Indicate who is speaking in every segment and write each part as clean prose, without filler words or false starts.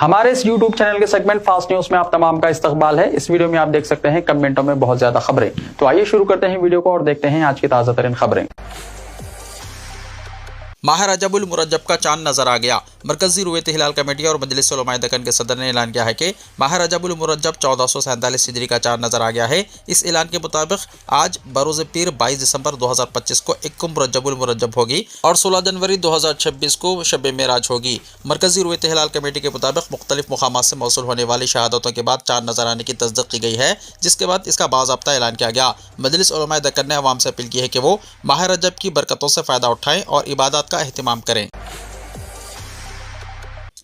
Speaker 1: हमारे इस YouTube channel के सेगमेंट फास्ट न्यूज में आप तमाम का इस्तकबाल है। इस वीडियो में आप देख सकते हैं कमेंटों में बहुत ज्यादा खबरें। तो आइए शुरू करते हैं वीडियो को और देखते हैं आज की ताजा तरीन खबरें।
Speaker 2: माह रजबुल मुरज्जब का चांद नजर आ गया। मरकजी रुयत हिलाल कमेटी और मजलिस उलमाए दक्कन के सदर ने ऐलान किया है कि माह रजबुल मुरज्जब 1447 हिजरी का चांद नजर आ गया है। इस ऐलान के मुताबिक आज बरोज़ पीर 22 दिसंबर 2025 को इक्कुम रजबुल मुरज्जब होगी और 16 जनवरी 2026 को शब मेराज होगी। मरकजी रुयत हिलाल कमेटी के मुताबिक मुख्तलिफ मुकामात से मौसूल होने वाली शहादतों के बाद चांद नजर आने की तस्दीक की गई है, जिसके बाद इसका बाज़ाब्ता ऐलान किया गया। मजलिस उलमाए दक्कन ने अवाम से अपील की है कि वो माह रजब की बरकतों से फ़ायदा उठाएं और इबादत का एहतमाम करें।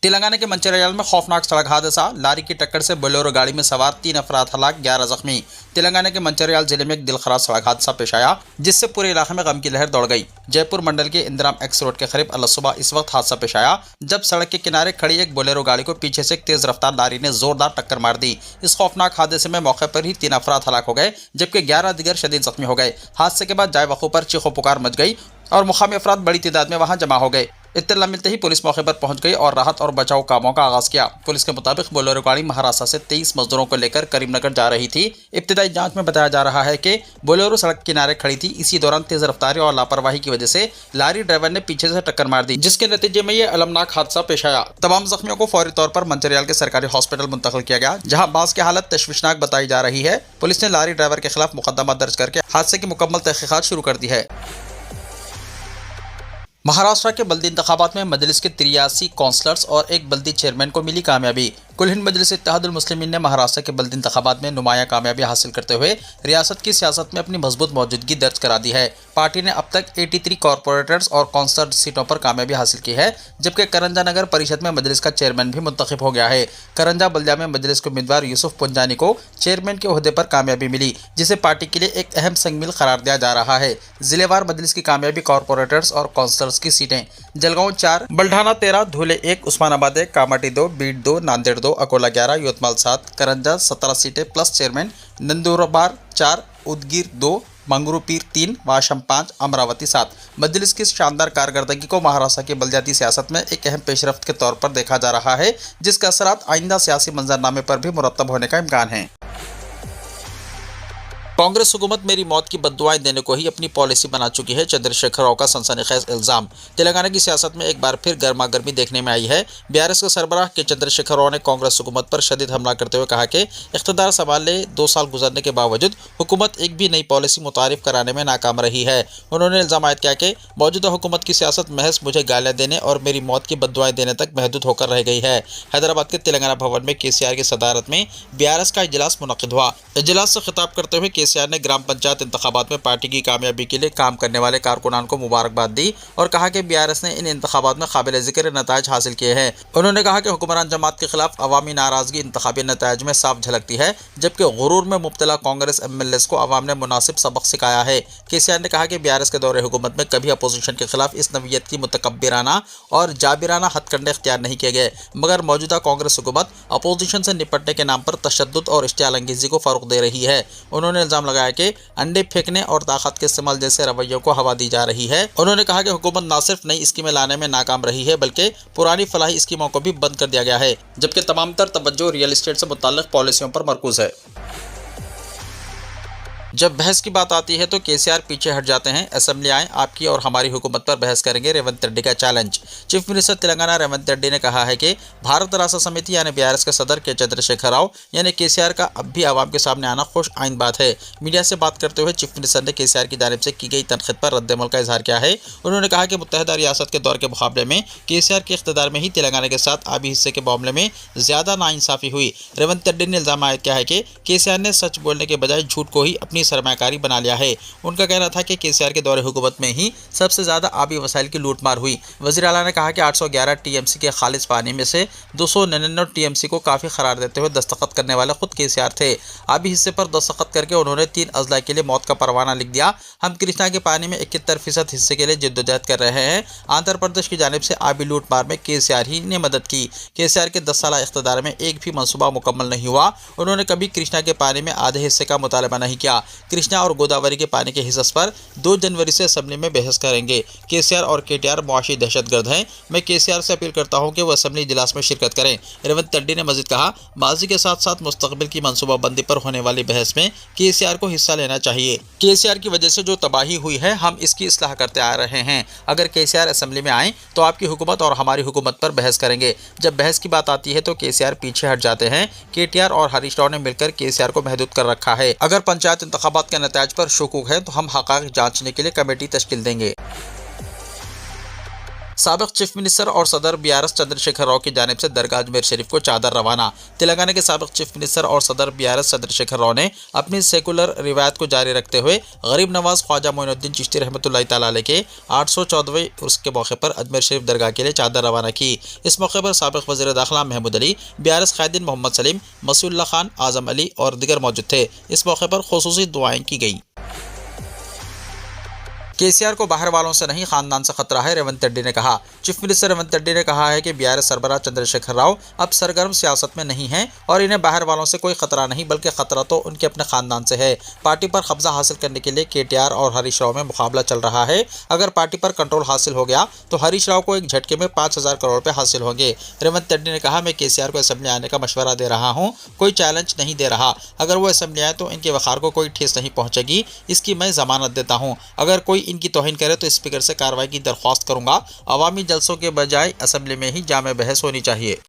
Speaker 2: तेलंगाना के मंचिर्याल में खौफनाक सड़क हादसा, लारी की टक्कर से बोलेरो गाड़ी में सवार 3 अफराद हलाक, 11 जख्मी। तेलंगाना के मंचिर्याल जिले में एक दिलखराज सड़क हादसा पेश आया, जिससे पूरे इलाके में गम की लहर दौड़ गई। जयपुर मंडल के इंदिराम एक्स रोड के करीब अल सुबह इस वक्त हादसा पेश आया, जब सड़क के किनारे खड़ी एक बोलेरो गाड़ी को पीछे से एक तेज रफ्तार लारी ने जोरदार टक्कर मार दी। इस खौफनाक हादसे में मौके पर ही 3 अफराद हलाक हो गए, जबकि 11 दीगर शदीद जख्मी हो गए। हादसे के बाद जाय वक़ू पर चीखो पुकार मच गई और मुकामी अफराद बड़ी तादाद में वहां जमा हो गए। इत्तला मिलते ही पुलिस मौके पर पहुंच गई और राहत और बचाव कामों का आगाज किया। पुलिस के मुताबिक बोलेरो गाड़ी महाराष्ट्र से 23 मजदूरों को लेकर करीमनगर जा रही थी। इब्तिदाई जांच में बताया जा रहा है कि बोलेरो सड़क किनारे खड़ी थी। इसी दौरान तेज रफ्तारी और लापरवाही की वजह से लारी ड्राइवर ने पीछे से टक्कर मार दी, जिसके नतीजे में यह अलमनाक हादसा पेश आया। तमाम जख्मियों को फौरी तौर पर मंचिर्याल के सरकारी हॉस्पिटल मुंतकिल किया गया, जहाँ बास की हालत तशवीशनाक बताई जा रही है। पुलिस ने लारी ड्राइवर के खिलाफ मुकदमा दर्ज करके हादसे की मुकम्मल तहकीकात शुरू कर दी है। महाराष्ट्र के बल्दी इंतखाबात में मजलिस के 83 काउंसलर्स और एक बल्दी चेयरमैन को मिली कामयाबी। कुल हिंद मजलिस इत्तेहादुल मुस्लिमीन ने महाराष्ट्र के बल्दी इंतखाबात में नुमाया कामयाबी हासिल करते हुए रियासत की सियासत में अपनी मजबूत मौजूदगी दर्ज करा दी है। पार्टी ने अब तक 83 कॉरपोरेटर्स और काउंसलर सीटों पर कामयाबी हासिल की है, जबकि करंजा नगर परिषद में मजलिस का चेयरमैन भी मुंतखब हो गया है। करंजा बल्दिया में मजलिस के उम्मीदवार यूसुफ पुंजानी को चेयरमैन के ओहदे पर कामयाबी मिली, जिसे पार्टी के लिए एक अहम संगमिल करार दिया जा रहा है। जिलेवार मजलिस की कामयाबी कॉरपोरेटर्स और काउंसलर्स की सीटें: जलगांव 4, बल्ढाना 13, धुले 1, उस्मानाबाद 1, कामाटी 2, बीड 2, नांदेड़ 2, अकोला 11, यवतमाल 7, करंजा 17 सीटें प्लस चेयरमैन, नंदुरबार 4, उदगीर 2, मंगरूपीर 3, वाशम 5, अमरावती 7। मजलिस की शानदार कारकर्दगी को महाराष्ट्र की बलदियाती सियासत में एक अहम पेशरफ्त के तौर पर देखा जा रहा है, जिसके असरात आइंदा सियासी मंजरनामे पर भी मुरतब होने का इम्कान है। कांग्रेस हुकूमत मेरी मौत की बद्दुआएं देने को ही अपनी पॉलिसी बना चुकी है, चंद्रशेखर राव का सनसनीखेज इल्जाम। तेलंगाना की सियासत में एक बार फिर गर्मा गर्मी देखने में आई है। बीआरएस के सरबराह के चंद्रशेखर राव ने कांग्रेस हुकूमत पर शदीद हमला करते हुए कहा कि इख्तिदार संभाले 2 साल गुजरने के बावजूद हुकूमत एक भी नई पॉलिसी मुतारिफ कराने में नाकाम रही है। उन्होंने इल्जाम आयद किया कि मौजूदा हुकूमत की सियासत महज मुझे गालियां देने और मेरी मौत की बद्दुआएं देने तक महदूद होकर रह गई है। हैदराबाद के तेलंगाना भवन में केसीआर की सदारत में बीआरएस का इजलास मुनक्किद हुआ। इजलास से खिताब करते हुए केसीआर ने ग्राम पंचायत इंतखाबात में पार्टी की कामयाबी के लिए काम करने वाले कारकुनान को मुबारकबाद दी और कहा कि बीआरएस ने इन इंतखाबात में काबिल जिक्र नताइज हासिल किए हैं। उन्होंने कहा कि हुक्मरान जमात के खिलाफ अवामी नाराजगी इंतखाबी नताइज में साफ झलकती है, जबकि गुरूर में मुब्तला कांग्रेस एमएलएस को अवाम ने मुनासिब सबक सिखाया है। केसीआर ने कहा कि बीआरएस के दौरे हुकूमत में कभी अपोजिशन के खिलाफ इस नवीयत की मुतकब्बिराना और जाबिराना हथकंडे इख्तियार नहीं किए गए, मगर मौजूदा कांग्रेस हुकूमत अपोजिशन से निपटने के नाम पर तशद्दुद और इश्तियाल अंगेजी को फरोग दे रही है। उन्होंने इल्जाम लगाया कि अंडे फेंकने और ताकत के इस्तेमाल जैसे रवैयों को हवा दी जा रही है। उन्होंने कहा कि हुकूमत न सिर्फ नई स्कीमें लाने में नाकाम रही है, बल्कि पुरानी फलाही स्कीमों को भी बंद कर दिया गया है, जबकि तमाम तर तवज्जो रियल एस्टेट से मुताल्लिक पॉलिसियों पर मरकूज है। जब बहस की बात आती है तो केसीआर पीछे हट जाते हैं। असेंबली आए, आपकी और हमारी हुकूमत पर बहस करेंगे, रेवंत रेड्डी का challenge. Chief minister Telangana Revanth Reddy ने कहा है कि भारत राष्ट्र समिति यानी बीआरएस के सदर के चंद्रशेखर राव यानी केसीआर का अब भी आवाम के सामने आना खुश आइंद बात है। मीडिया से बात करते हुए चीफ मिनिस्टर ने केसीआर की जानिब से की गई तनकीद पर रद्दमल का इजहार किया है। उन्होंने कहा कि मुत्तहदा रियासत के दौर के मुकाबले में केसीआर के इख्तिदार में ही तेलंगाना के साथ आबी हिस्से के मामले में ज्यादा नाइंसाफी हुई। रेवंत रेड्डी ने इल्जाम आयद किया है कि केसीआर ने सच बोलने के बजाय झूठ को ही अपनी सरमाकारी बना लिया है। उनका कहना था कि केसीआर के दौरे हुकूमत में ही सबसे ज्यादा आबी वसाइल की लूटमार हुई। वज़ीर आला ने कहा कि 811 टीएमसी के खालिज पानी में से 299 टीएमसी को काफ़ी करार देते हुए दस्तखत करने वाले खुद केसीआर थे। आबी हिस्से पर दस्तखत करके उन्होंने 3 अजला के लिए मौत का परवाना लिख दिया। हम कृष्णा के पानी में 71% हिस्से के लिए जिद्दोजहद कर रहे हैं। आंध्र प्रदेश की जानिब से आबी लूटमार में केसीआर ही ने मदद की। केसीआर के 10 साल इख्तिदार में एक भी मनसूबा मुकम्मल नहीं हुआ। उन्होंने कभी कृष्णा के पानी में आधे हिस्से का मुतालबा नहीं किया। कृष्णा और गोदावरी के पानी के हिस्से पर 2 जनवरी से असेंबली में बहस करेंगे। केसीआर और केटीआर मुआशी दहशतगर्द हैं। हैं। मैं केसीआर से अपील करता हूं कि वो असेंबली इजलास में शिरकत करें। रेवंत रेड्डी ने मजीद कहा, माजी के साथ साथ मुस्तकबिल की मनसूबाबंदी पर होने वाली बहस में केसीआर को हिस्सा लेना चाहिए। केसीआर की वजह से जो तबाही हुई है, हम इसकी इस्लाह करते आ रहे हैं। अगर केसीआर असेंबली में आए तो आपकी हुकूमत और हमारी हुकूमत पर बहस करेंगे। जब बहस की बात आती है तो केसीआर पीछे हट जाते हैं। केटीआर और हरीश राव ने मिलकर केसीआर को महदूद कर रखा है। अगर पंचायत इंतखाबात के नतायज पर शुकूक है तो हम हक़ाइक़ जांचने के लिए कमेटी तश्कील देंगे। साबिक़ चीफ मिनिस्टर और सदर बीआरएस चंद्रशेखर राव की जानिब से दरगाह अजमेर शरीफ को चादर रवाना। तेलंगाना के साबिक़ चीफ मिनिस्टर और सदर बीआरएस चंद्रशेखर राव ने अपनी सेकुलर रिवायत को जारी रखते हुए गरीब नवाज ख्वाजा मोइनुद्दीन चिश्ती रहमतुल्लाह तआला अलैह के 814वें उर्स के मौके पर अजमेर शरीफ दरगाह के लिए चादर रवाना की। इस मौके पर साबिक़ वज़ीर दाखिला महमूद अली, बीआरएस कायदीन मोहम्मद सलीम, मसीउल्लाह खान, आज़म अली और दीगर मौजूद थे। इस मौके पर खुसूसी दुआएं की गई। केसीआर को बाहर वालों से नहीं, खानदान से खतरा है, रेवंत रेड्डी ने कहा। चीफ मिनिस्टर रेवंत रेड्डी ने कहा है कि बीआरएस सरबराह चंद्रशेखर राव अब सरगर्म सियासत में नहीं हैं और इन्हें बाहर वालों से कोई खतरा नहीं, बल्कि खतरा तो उनके अपने खानदान से है। पार्टी पर कब्जा हासिल करने के लिए केटीआर और हरीश राव में मुकाबला चल रहा है। अगर पार्टी पर कंट्रोल हासिल हो गया तो हरीश राव को एक झटके में 5000 करोड़ रुपए हासिल होंगे। रेवंत रेड्डी ने कहा, मैं केसीआर को असेंबली आने का मशवरा दे रहा हूँ, कोई चैलेंज नहीं दे रहा। अगर वो असेंबली आए तो इनके वक़ार को कोई ठेस नहीं पहुँचेगी, इसकी मैं जमानत देता हूँ। अगर कोई इनकी तौहीन करे तो स्पीकर से कार्रवाई की दरख्वास्त करूंगा। अवामी जलसों के बजाय असेंबली में ही जामे बहस होनी चाहिए।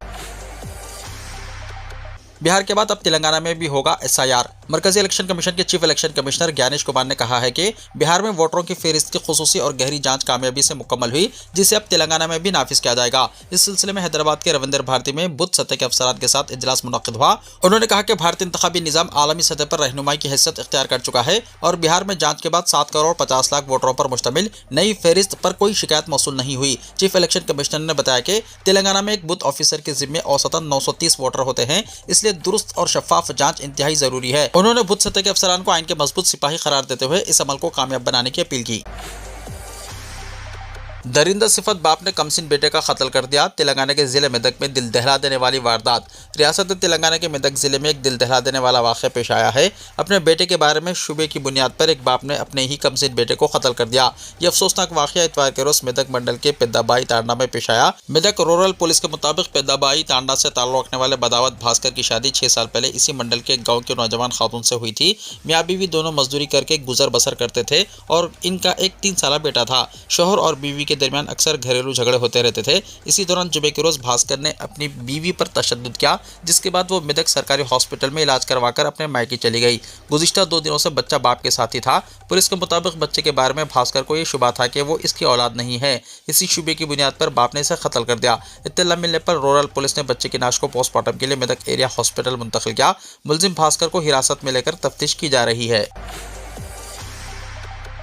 Speaker 2: बिहार के बाद अब तेलंगाना में भी होगा एसआईआर। मरकजी इलेक्शन कमीशन के chief election commissioner Gyanesh Kumar ने कहा है कि बिहार में वोटरों की फहरिस्त की खुसूसी और गहरी जांच कामयाबी से मुकम्मल हुई, जिसे अब तेलंगाना में भी नाफिज किया जाएगा। इस सिलसिले में हैदराबाद के रविंद्र भारती में बुद्ध सतह के अफसरान के साथ इजलास मुनक्किद हुआ। उन्होंने कहा कि भारतीय इंतखाबी निज़ाम आलमी सतह पर रहनुमाई की हैसियत इख्तियार कर चुका है और बिहार में जांच के बाद 7 करोड़ 50 लाख वोटरों पर मुश्तमिल नई फहरिस्त पर कोई शिकायत मौसूल नहीं हुई। चीफ इलेक्शन कमिश्नर ने बताया कि तेलंगाना में एक बूथ ऑफिसर के जिम्मे औसतन 930 वोटर होते हैं, इसलिए दुरुस्त और शफाफ जांच इंतहाई जरूरी है। उन्होंने बुद्ध सतह के अफसरान को आइन के मजबूत सिपाही करार देते हुए इस अमल को कामयाब बनाने की अपील की। दरिंदा सिफत बाप ने कमसिन बेटे का कत्ल कर दिया। तेलंगाना के जिले मेदक में दिल दहला देने वाली वारदात। रियासत तेलंगाना के मेदक जिले में एक दिल दहला देने वाला वाक़या पेश आया है। अपने बेटे के बारे में शुबे की बुनियाद पर एक बाप ने अपने ही कमसिन बेटे को कत्ल कर दिया। यह अफसोसनाक वाक़या इतवार के रोज मेदक मंडल के पेद्दाबाई तांडा में पेश आया। मेदक रूरल पुलिस के मुताबिक पेद्दाबाई तांडा से ताल्लुक़ रखने वाले बदावत भास्कर की शादी 6 साल पहले इसी मंडल के गाँव के नौजवान खातून से हुई थी। मियाँ बीवी दोनों मजदूरी करके गुजर बसर करते थे और इनका एक 3 साला बेटा था। शोहर और बीवी के दरमियान अक्सर घरेलू झगड़े होते रहते थे। इसी दौरान जुमे के रोज भास्कर ने अपनी बीवी पर तशद्दुद किया, जिसके बाद वो मेदक सरकारी हॉस्पिटल में इलाज करवाकर अपने मायके चली गई। गुज़िश्ता 2 दिनों से बच्चा बाप के साथ ही था। पुलिस के मुताबिक बच्चे के बारे में भास्कर को ये शुबा था कि वो इसकी औलाद नहीं है। इसी शुबे की बुनियाद पर बाप ने इसे कत्ल कर दिया। इत्तला मिलने पर रूरल पुलिस ने बच्चे की लाश को पोस्टमार्टम के लिए मेदक एरिया हॉस्पिटल मुंतकिल किया। मुलजिम भास्कर को हिरासत में लेकर तफ्तीश की जा रही है।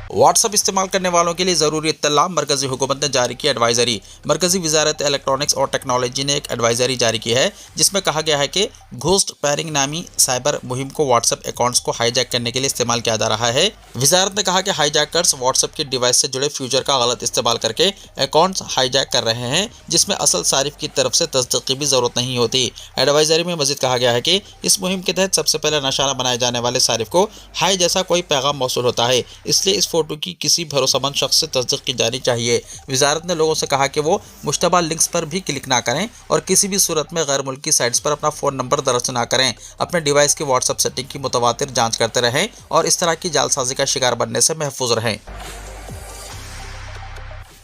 Speaker 2: व्हाट्सएप इस्तेमाल करने वालों के लिए ज़रूरी इत्तला, मरकजी हुकूमत ने जारी की एडवाइजरी। मरकजी वजारत इलेक्ट्रॉनिक्स और टेक्नोलॉजी ने एक एडवाइजरी जारी की है, जिसमें कहा गया है कि घोस्ट पैरिंग नामी साइबर मुहिम को व्हाट्सएप अकाउंट्स को हाईजैक करने के लिए इस्तेमाल किया जा रहा है। वजारत ने कहा कि हाईजैकर्स व्हाट्सएप के डिवाइस से जुड़े फ्यूचर का गलत इस्तेमाल करके अकाउंट्स हाईजैक कर रहे हैं, जिसमें असल सारिफ की तरफ से तस्दीक की भी ज़रूरत नहीं होती। एडवाइजरी में मजीद कहा गया है कि इस मुहिम के तहत सबसे पहले निशाना बनाए जाने वाले सारिफ को हाई जैसा कोई पैगाम मौसूल होता है, इसलिए इस फोटो की किसी भरोसेमंद शख्स से तस्दीक की जानी चाहिए। वजारत ने लोगों से कहा कि वो मुश्तबा लिंक्स पर भी क्लिक ना करें और किसी भी सूरत में गैर मुल्की साइट्स पर अपना फ़ोन नंबर दर्ज ना करें। अपने डिवाइस की व्हाट्सएप सेटिंग की मुतवातिर जांच करते रहें और इस तरह की जालसाजी का शिकार बनने से महफूज रहें।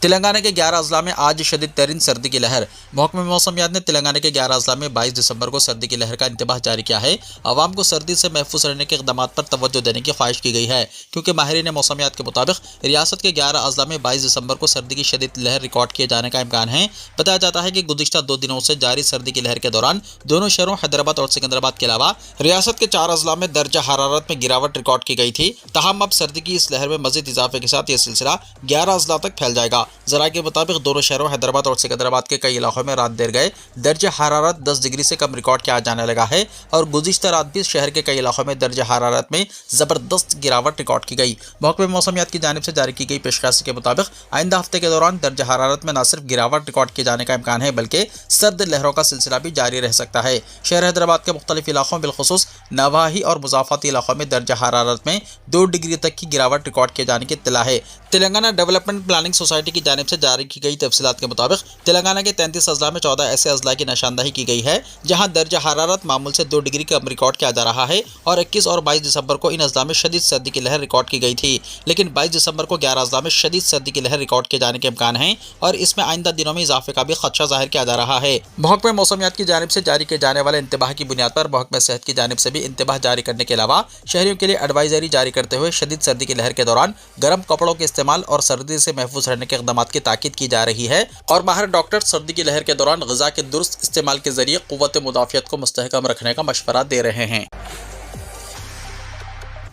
Speaker 2: तेलंगाना के 11 अजला में आज शदीद तरीन सर्दी की लहर। महकमे मौसमियात ने तेलंगाना के 11 अजला में 22 दिसंबर को सर्दी की लहर का इंतबाह जारी किया है। आवाम को सर्दी से महफूज रहने के इक़दामात पर तवज्जो देने की ख्वाहिश की गई है, क्योंकि माहिरीन मौसमियात के मुताबिक रियासत के 11 अजला में 22 दिसंबर को सर्दी की शदीद लहर रिकॉर्ड किए जाने का इम्कान है। बताया जाता है कि गुज़िश्ता 2 दिनों से जारी सर्दी की लहर के दौरान दोनों शहरों हैदराबाद और सिकंदराबाद के अलावा रियासत के 4 अजला में दर्जा हरारत में गिरावट रिकॉर्ड की गई थी। ताहम अब सर्दी की इस लहर में मजीद इजाफे के साथ यह सिलसिला 11 अजला तक फैल जाएगा। ज़रा के मुताबिक दोनों शहरों हैदराबाद और सिकंदराबाद के कई इलाकों में रात देर गए दर्जा हरारत 10 डिग्री से कम रिकॉर्ड किया जाने लगा है और गुज़िश्ता रात भी शहर के कई इलाकों में दर्जा हरारत में ज़बरदस्त गिरावट रिकॉर्ड की गई। महकमे मौसमियात की जानिब से जारी की गई पेशकशी के मुताबिक आइंदा हफ्ते के दौरान दर्जा हरारत में न सिर्फ गिरावट रिकॉर्ड किए जाने का इम्कान है, बल्कि सर्द लहरों का सिलसिला भी जारी रह सकता है। शहर हैदराबाद के मुख्तलिफ इलाकों बिलखुसूस नवाही और मुज़ाफ़ाती इलाकों में दर्जा हरारत में 2 डिग्री तक की गिरावट रिकॉर्ड किए जाने की इत्तला है। तेलंगाना डेवलपमेंट प्लानिंग सोसाइटी की जानिब से जारी की गई तफसीलात के मुताबिक तेलंगाना के 33 अजला में 14 ऐसे अजला की निशानदही की गई है जहां दर्जा हरारत मामूल से 2 डिग्री कम रिकॉर्ड किया जा रहा है और 21 और 22 दिसंबर को इन अजला में शदीद सर्दी की लहर रिकॉर्ड की गई थी। लेकिन 22 दिसंबर को 11 अजला में शदीद सर्दी की लहर रिकॉर्ड किए जाने के इम्कान है और इसमें आइंदा दिनों में इजाफे का भी खदशा जाहिर किया जा रहा है। महकमे मौसमियात की जानिब से जारी किए जाने वाले इंतबाह की बुनियाद पर महकमे सेहत की जानिब से भी इंतबाह जारी करने के अलावा शहरियों के लिए एडवाइजरी जारी करते हुए शदीद सर्दी की लहर के दौरान गर्म कपड़ों के इस्तेमाल और सर्दी से महफूज रहने के इक़दामात की ताकीद की जा रही है और माहिर डॉक्टर सर्दी की लहर के दौरान ग़िज़ा के दुरुस्त इस्तेमाल के जरिए क़ुव्वत मुदाफ़ियत को मुस्तहकम रखने का मशवरा दे रहे हैं।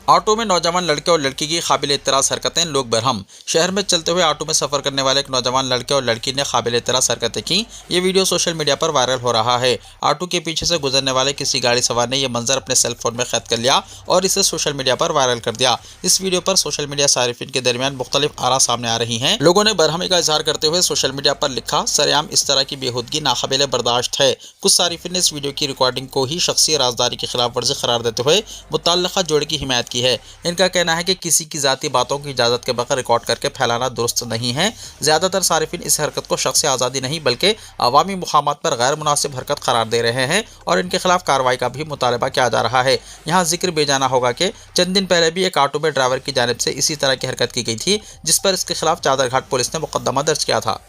Speaker 2: ऑटो में नौजवान लड़के और लड़की की काबिल एतराज़ हरकतें, लोग बरहम। शहर में चलते हुए ऑटो में सफ़र करने वाले एक नौजवान लड़के और लड़की ने काबिल एतराज़ हरकतें की। ये वीडियो सोशल मीडिया पर वायरल हो रहा है। ऑटो के पीछे से गुजरने वाले किसी गाड़ी सवार ने यह मंजर अपने सेल फोन में कैद कर लिया और इसे सोशल मीडिया पर वायरल कर दिया। इस वीडियो पर सोशल मीडिया सारिफिन के दरमियान मुख्तलिफ आरा सामने आ रही हैं। लोगों ने बरहमी का इजहार करते हुए सोशल मीडिया पर लिखा, सरेआम इस तरह की बेहूदगी नाकाबिले बर्दाश्त है। कुछ सारिफिन ने इस वीडियो की रिकॉर्डिंग को ही शख्सी राजदारी की खिलाफ वर्जी करार देते हुए मुतल्लिका जोड़े की हिमायत की है। इनका कहना है कि किसी की जाती बातों की इजाज़त के बगैर रिकॉर्ड करके फैलाना दुरुस्त नहीं है। ज़्यादातर सारिफिन इस हरकत को शख्सी आज़ादी नहीं बल्कि अवामी मुकामात पर गैर मुनासिब हरकत करार दे रहे हैं और इनके खिलाफ कार्रवाई का भी मुतालबा किया जा रहा है। यहाँ जिक्र बेजाना होगा कि चंद दिन पहले भी एक ऑटो में ड्राइवर की जानिब से इसी तरह की हरकत की गई थी जिस पर इसके खिलाफ चादरघाट पुलिस ने मुकदमा दर्ज किया था।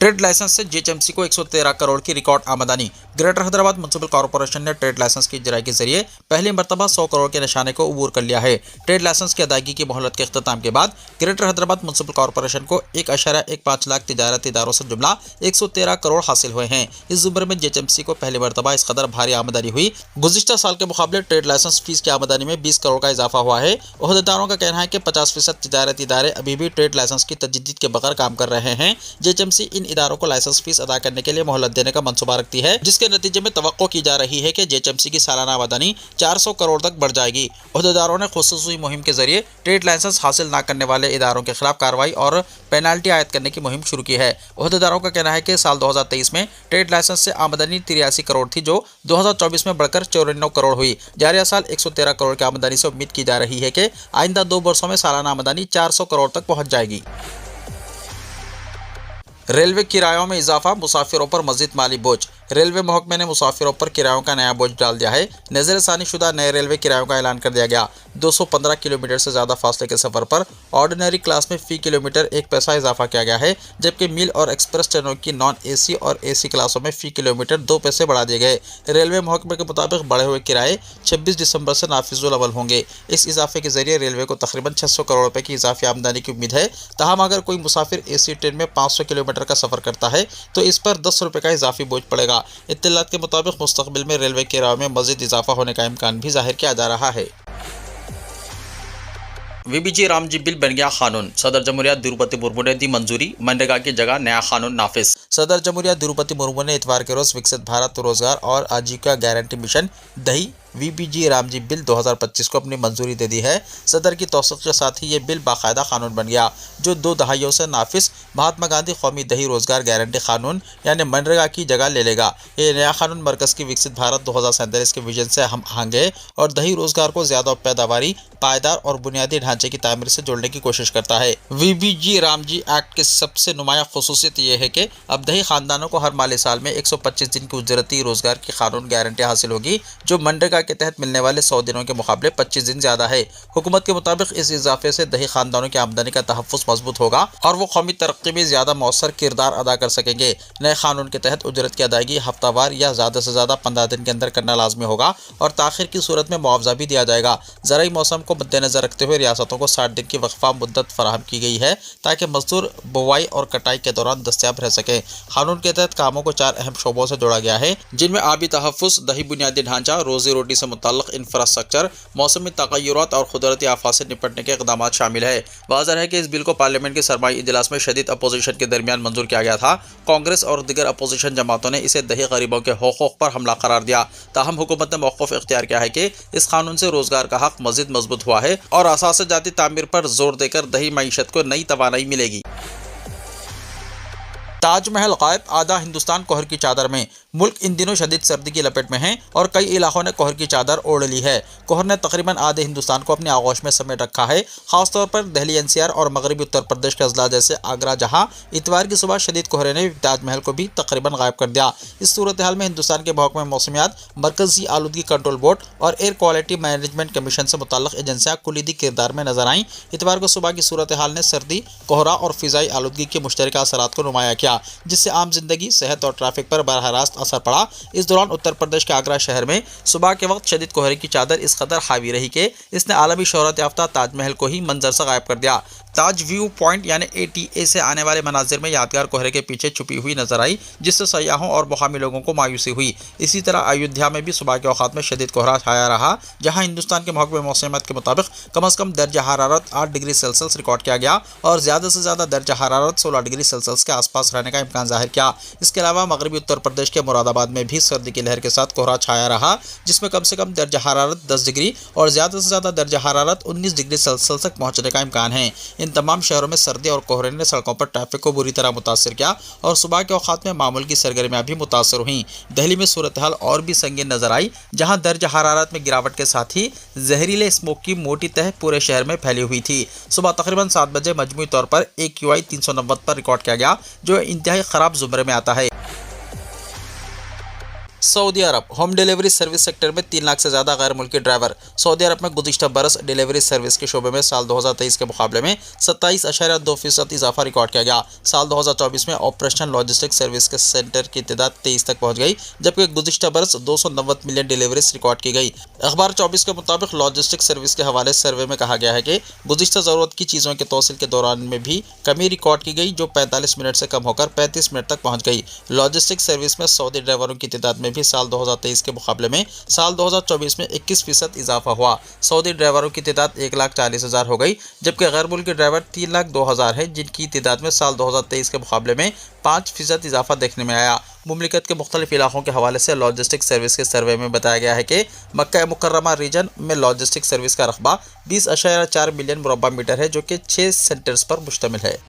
Speaker 2: ट्रेड लाइसेंस से जीएचएमसी को 113 करोड़ की रिकॉर्ड आमदनी। ग्रेटर हैदराबाद म्युनिसिपल कॉर्पोरेशन ने ट्रेड लाइसेंस की इजराई के जरिए पहली मरतबा 100 करोड़ के निशाने को अबूर कर लिया है। ट्रेड लाइसेंस की अदायगी की मोहलत के अख्ताम के बाद ग्रेटर हैदराबाद म्युनिसिपल कॉर्पोरेशन को 1.15 लाख तिजारती इदारों से जुमला 113 करोड़ हासिल हुए हैं। इस जुमरे में जीएचएमसी को पहली मरतबा इस कदर भारी आमदनी हुई। गुज़िश्ता साल के मुकाबले ट्रेड लाइसेंस फीस की आमदनी में 20 करोड़ का इजाफा हुआ है। ओहदेदारों का कहना है कि 50% तिजारती इदारे अभी भी ट्रेड लाइसेंस की तजदीद के बगैर काम कर रहे हैं। जीएचएमसी इन इदारों को लाइसेंस फीस अदा करने के लिए मोहलत देने का मंसूबा रखती है, जिसके नतीजे में तवक्को की जा रही है कि जीएचएमसी की सालाना आमदनी 400 करोड़ तक बढ़ जाएगी। ओहदेदारों ने खुसूसी मुहिम के जरिए ट्रेड लाइसेंस हासिल न करने वाले इदारों के खिलाफ कार्रवाई और पेनाल्टी आयद करने की मुहिम शुरू की है। ओहदेदारों का कहना है कि साल 2023 में ट्रेड लाइसेंस से आमदनी 83 करोड़ थी जो 2024 में बढ़कर 94 करोड़ हुई। जारिया साल 113 करोड़ की आमदनी से उम्मीद की जा रही है कि आइंदा 2 वर्षों में सालाना आमदनी 400 करोड़ तक पहुँच जाएगी। रेलवे किरायों में इजाफा, मुसाफिरों पर मजीद माली बोझ। रेलवे महकमे ने मुसाफिरों पर किरायों का नया बोझ डाल दिया है। नज़रसानी शुदा नए रेलवे किरायों का ऐलान कर दिया गया। 215 किलोमीटर से ज़्यादा फासले के सफ़र पर ऑर्डिनरी क्लास में फ़ी किलोमीटर 1 पैसा इजाफा किया गया है, जबकि मील और एक्सप्रेस ट्रेनों की नॉन एसी और एसी क्लासों में फ़ी किलोमीटर 2 पैसे बढ़ा दिए गए। रेलवे महकमे के मुताबिक बढ़े हुए किराए 26 दिसंबर से नाफिजुल अमल होंगे। इस इजाफे के जरिए रेलवे को तकरीबन 600 करोड़ रुपये की इजाफी आमदनी की उम्मीद है। ताहम अगर कोई मुसाफिर एसी ट्रेन में 500 किलोमीटर का सफ़र करता है तो इस पर 10 रुपये का इजाफी बोझ पड़ेगा। इत्तलात के मुताबिक मुस्तकबिल में रेलवे किरायों में मजीद इजाफा होने का इम्कान भी जाहिर किया जा रहा है। वीबीजी रामजी बिल बन गया कानून। सदर जमहूरिया द्रौपदी मुर्मू ने दी मंजूरी, मनरेगा की जगह नया कानून नाफिज। सदर जमहूरिया द्रौपदी मुर्मू ने इतवार के रोज विकसित भारत रोजगार और आजीविका गारंटी मिशन दही वीबीजी रामजी बिल 2025 को अपनी मंजूरी दे दी है। सदर की तौसीक़ के साथ ही ये बिल बाकायदा कानून बन गया जो 2 दहाइयों से नाफिज महात्मा गांधी कौमी दही रोजगार गारंटी कानून यानी मनरेगा की जगह ले लेगा। ये नया कानून मरकज़ की विकसित भारत 2047 के विजन से हम आहंग है और दही रोजगार को ज़्यादा पैदावारी, पायदार और बुनियादी ढांचे की तामीर से जोड़ने की कोशिश करता है। वीबीजी रामजी एक्ट की सबसे नुमाया खुसूसियत यह है कि अब दही खानदानों को हर माली साल में 125 दिन की उजरती रोजगार की कानून गारंटी हासिल होगी, जो मनरेगा के तहत मिलने वाले 100 दिनों के मुकाबले 25 दिन ज्यादा है। हुकूमत के मुताबिक इस इजाफे से दही खानदानों की आमदनी का तहफ़्फ़ुज़ मजबूत होगा और वो कौमी तरक्की में ज्यादा मौसर किरदार अदा कर सकेंगे। नए कानून के तहत उजरत की अदायगी हफ्तावार या ज़्यादा से ज़्यादा 15 दिन के अंदर करना लाजमी होगा और ताखिर की सूरत में मुआवजा भी दिया जाएगा। ज़राई मौसम को मद्देनजर रखते हुए रियासतों को 60 दिन की वक्फा मुद्दत फराहम की गई है ताकि मजदूर बुवाई और कटाई के दौरान दस्तयाब रह सकें। कानून के तहत कामों को 4 अहम शोबों से जोड़ा गया है, जिनमें आबी तहफ़्फ़ुज़, दही बुनियादी ढांचा, रोजी रोटी से मुताल्लिक़ इंफ्रास्ट्रक्चर, मौसमी तग़य्युरात और कुदरती आफात से निपटने के इक़दाम शामिल है। वाज़ेह है कि इस बिल को पार्लियामेंट के सरमाई इजलास में शदीद अपोजिशन के दरमियान मंजूर किया गया था। कांग्रेस और दीगर अपोजिशन जमातों ने इसे दही गरीबों के हुकूक़ पर हमला करार दिया। ताहम हुकूमत ने मौक़िफ़ इख्तियार किया है कि इस कानून से रोजगार का हक़ मज़ीद मजबूत हुआ है और असास जाती तामीर पर जोर देकर दही मईशत को नई तवानाई मिलेगी। ताजमहल गायब, आधा हिंदुस्तान कोहर की चादर में। मुल्क इन दिनों शदीद सर्दी की लपेट में है और कई इलाकों ने कोहर की चादर ओढ़ ली है। कोहर ने तकरीबन आधे हिंदुस्तान को अपने आगोश में समेट रखा है। खासतौर पर दिल्ली एनसीआर और मगरबी उत्तर प्रदेश के अजला जैसे आगरा, जहां इतवार की सुबह शदीद कोहरे ने ताजमहल को भी तकरीबन गायब कर दिया। इस सूरत हाल में हिंदुस्तान के महकमे मौसमियात, मरकजी आलूदगी कंट्रोल बोर्ड और एयर क्वालिटी मैनेजमेंट कमीशन से मुतल्लिक एजेंसियां कुलीदी किरदार में नजर आईं। इतवार को सुबह की सूरत हाल ने सर्दी, कोहरा और फिजाई आलूदगी के मुश्तरका असरात को नुमाया किया, जिससे आम जिंदगी, सेहत और ट्रैफिक पर बराह रास्त असर पड़ा। इस दौरान उत्तर प्रदेश के आगरा शहर में सुबह के वक्त शदीद कोहरे की चादर इस कदर हावी रही कि इसने आलमी शोहरत याफ्ता ताजमहल को ही मंजर से गायब कर दिया। ताज व्यू पॉइंट यानी ATA से आने वाले मनाजिर में यादगार कोहरे के पीछे छुपी हुई नजर आई, जिससे सयाहों और मुकामी लोगों को मायूसी हुई। इसी तरह अयोध्या में भी सुबह के औकात में शदीद कोहरा छाया रहा, जहां हिंदुस्तान के महकमे मौसमियात के मुताबिक कम अज़ कम दर्जा हरारत 8 डिग्री सेल्सियस रिकॉर्ड किया गया और ज़्यादा से ज़्यादा दर्जा हरारत 16 डिग्री सेल्सियस के आसपास रहने का इम्कान जाहिर किया। इसके अलावा मगरबी उत्तर प्रदेश के मुरादाबाद में भी सर्दी की लहर के साथ कोहरा छाया रहा, जिसमें कम से कम दर्जा हरारत 10 डिग्री और ज़्यादा से ज़्यादा दर्जा हरारत 19 डिग्री सेल्सियस तक पहुँचने का इम्कान है। इन तमाम शहरों में सर्दी और कोहरे ने सड़कों पर ट्रैफिक को बुरी तरह मुतासर किया और सुबह के औकात में मामूल की सरगर्मियां भी मुतासर हुई। दिल्ली में सूरत हाल और भी संगीन नजर आई, जहां दर्ज हरारत में गिरावट के साथ ही जहरीले स्मोक की मोटी तह पूरे शहर में फैली हुई थी। सुबह तकरीबन 7 बजे मजमूई तौर पर AQI 390 पर रिकॉर्ड किया गया, जो इंतहाई खराब जुमरे में आता है। सऊदी अरब होम डिलीवरी सर्विस सेक्टर में 3 लाख से ज़्यादा गैर मुल्की ड्राइवर। सऊदी अरब में गुज़िश्ता बरस डिलीवरी सर्विस के शोबे में साल 2023 के मुकाबले में 27.2% इजाफा रिकॉर्ड किया गया। साल 2024 में ऑपरेशनल लॉजिस्टिक सर्विस के सेंटर की तादाद 23 तक पहुँच गई, जबकि गुज़िश्ता बरस 290 मिलियन डिलीवरीज रिकॉर्ड की गई। अखबार 24 के मुताबिक लॉजिस्टिक सर्विस के हवाले सर्वे में कहा गया है कि गुज़िश्ता ज़रूरत की चीज़ों के तौसील के दौरान में भी कमी रिकॉर्ड की गई, जो 45 मिनट से कम होकर 35 मिनट तक पहुँच गई। लॉजिस्टिक सर्विस में सऊदी ड्राइवरों की तादाद में भी साल 2023 के मुकाबले में साल 2024 में 21% इजाफा हुआ। सऊदी ड्राइवरों की तादाद 1,40,000 हो गई, जबकि गैर मुल्की ड्राइवर 3,02,000 है, जिनकी तादाद में साल 2023 के मुकाबले में 5% इजाफा देखने में आया। मुमलिकत के मुख्तलिफ इलाकों के हवाले से लॉजिस्टिक सर्विस के सर्वे में बताया गया है कि मक्का मुकर्रमा रीजन में लॉजिस्टिक सर्विस का रकबा 20.4 मिलियन मुरब्बा मीटर है, जो कि 6 सेंटर्स पर मुश्तमिल है।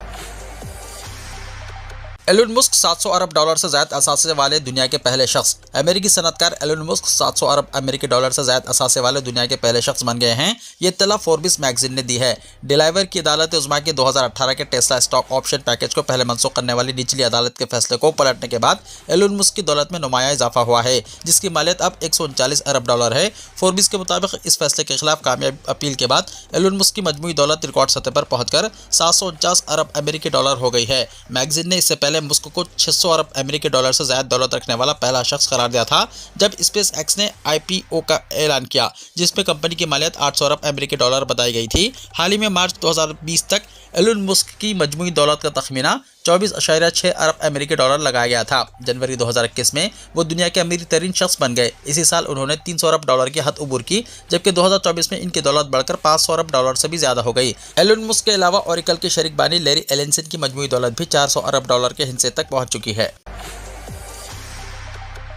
Speaker 2: एलन मस्क $700 अरब से ज़्यादा असासे वाले दुनिया के पहले शख्स। अमेरिकी सनतकार एलन मस्क $700 अरब अमेरिकी डॉलर से ज़्यादा असासे वाले दुनिया के पहले शख्स बन गए हैं। ये इत्तला फोर्ब्स मैगजीन ने दी है। डिलाइवर की अदालत उज़्मा के 2018 के टेस्ला स्टॉक ऑप्शन पैकेज को पहले मनसूख करने वाली निचली अदालत के फैसले को पलटने के बाद एलन मस्क की दौलत में नुमाया इजाफा हुआ है, जिसकी मालियत अब $139 अरब है। फोर्ब्स के मुताबिक इस फैसले के खिलाफ कामयाब अपील के बाद एलन मस्क की मजमूई दौलत रिकॉर्ड सतह पर पहुँचकर $749 अरब अमेरिकी डॉलर हो गई है। मैगजीन ने इससे पहले मुस्क को 600 अरब अमेरिकी डॉलर से ज़्यादा दौलत रखने वाला पहला शख्स करार दिया था, जब स्पेस एक्स ने IPO का ऐलान किया, जिसमें कंपनी की मालियत 800 अरब अमेरिकी डॉलर बताई गई थी। हाल ही में मार्च 2020 तक एलन मस्क की मजमूई दौलत का तखमीना 24.6 अरब अमेरिकी डॉलर लगाया गया था। जनवरी 2021 में वो दुनिया के अमीर तरीन शख्स बन गए। इसी साल उन्होंने 300 अरब डॉलर की हद उबूर की, जबकि 2024 में इनकी दौलत बढ़कर 500 अरब डॉलर से भी ज्यादा हो गई। एलन मस्क के अलावा ओरेकल के शरीक बानी लैरी एलेंसन की मजमूई दौलत भी 400 अरब डॉलर के हिस्से तक पहुंच चुकी है।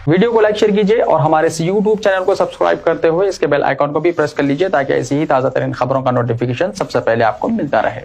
Speaker 1: वीडियो को लाइक शेयर कीजिए और हमारे इस YouTube चैनल को सब्सक्राइब करते हुए इसके बेल आइकॉन को भी प्रेस कर लीजिए, ताकि ऐसी ही ताज़ा तरीन खबरों का नोटिफिकेशन सबसे पहले आपको मिलता रहे।